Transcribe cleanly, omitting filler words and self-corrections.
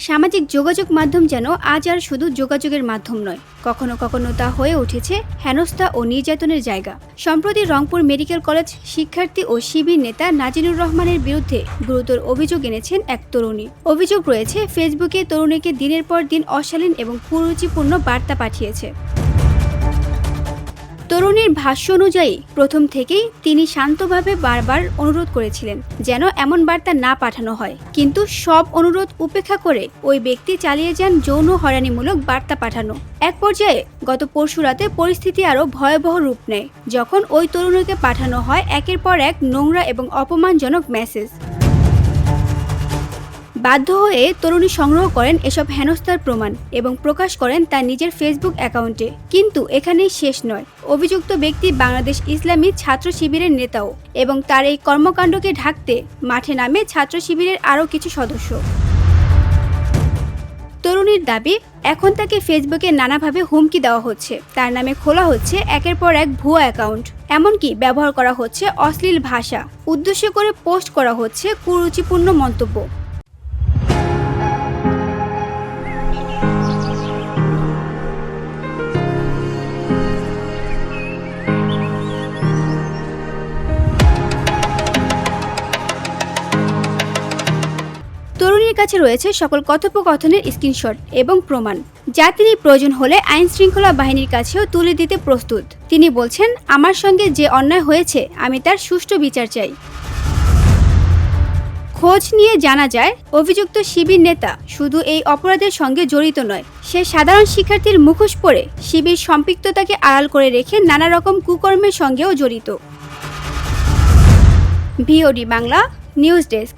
সামাজিক যোগাযোগ মাধ্যম যেন আজ আর শুধু যোগাযোগের মাধ্যম নয়, কখনো কখনো তা হয়ে উঠেছে হেনস্থা ও নির্যাতনের জায়গা। সম্প্রতি রংপুর মেডিকেল কলেজ শিক্ষার্থী ও শিবির নেতা নাজিনুর রহমানের বিরুদ্ধে গুরুতর অভিযোগ এনেছেন এক তরুণী। অভিযোগ রয়েছে, ফেসবুকে তরুণীকে দিনের পর দিন অশালীন এবং কুরুচিপূর্ণ বার্তা পাঠিয়েছে। তরুণীর ভাষ্য অনুযায়ী প্রথম থেকেই তিনি শান্তভাবে বারবার অনুরোধ করেছিলেন যেন এমন বার্তা না পাঠানো হয়, কিন্তু সব অনুরোধ উপেক্ষা করে ওই ব্যক্তি চালিয়ে যান যৌন হয়রানিমূলক বার্তা পাঠানো। এক পর্যায়ে গত পরশু রাতে পরিস্থিতি আরও ভয়াবহ রূপ নেয়, যখন ওই তরুণীকে পাঠানো হয় একের পর এক নোংরা এবং অপমানজনক মেসেজ। বাধ্য হয়ে তরুণী সংগ্রহ করেন এসব হেনস্থার প্রমাণ এবং প্রকাশ করেন তার নিজের ফেসবুক অ্যাকাউন্টে। কিন্তু এখানেই শেষ নয়। অভিযুক্ত ব্যক্তি বাংলাদেশ ইসলামী ছাত্র শিবিরের নেতাও, এবং তার এই কর্মকাণ্ডকে ঢাকতে মাঠে নামে ছাত্র শিবিরের আরও কিছু সদস্য। তরুণীর দাবি, এখন তাকে ফেসবুকে নানাভাবে হুমকি দেওয়া হচ্ছে, তার নামে খোলা হচ্ছে একের পর এক ভুয়া অ্যাকাউন্ট, এমনকি ব্যবহার করা হচ্ছে অশ্লীল ভাষা, উদ্দেশ্য করে পোস্ট করা হচ্ছে কুরুচিপূর্ণ মন্তব্য। তরুণীর কাছে রয়েছে সকল কথোপকথনের স্ক্রিনশট এবং প্রমাণ, যা তিনি প্রয়োজন হলে আইন শৃঙ্খলা বাহিনীর কাছেও তুলে দিতে প্রস্তুত। তিনি বলছেন, আমার সঙ্গে যে অন্যায় হয়েছে আমি তার সুষ্ঠু বিচার চাই। খোঁজ নিয়ে জানা যায়, অভিযুক্ত শিবির নেতা শুধু এই অপরাধের সঙ্গে জড়িত নয়, সে সাধারণ শিক্ষার্থীর মুখোশ পরে শিবির সম্পৃক্ততাকে আড়াল করে রেখে নানা রকম কুকর্মের সঙ্গেও জড়িত। VOD Bangla news desk.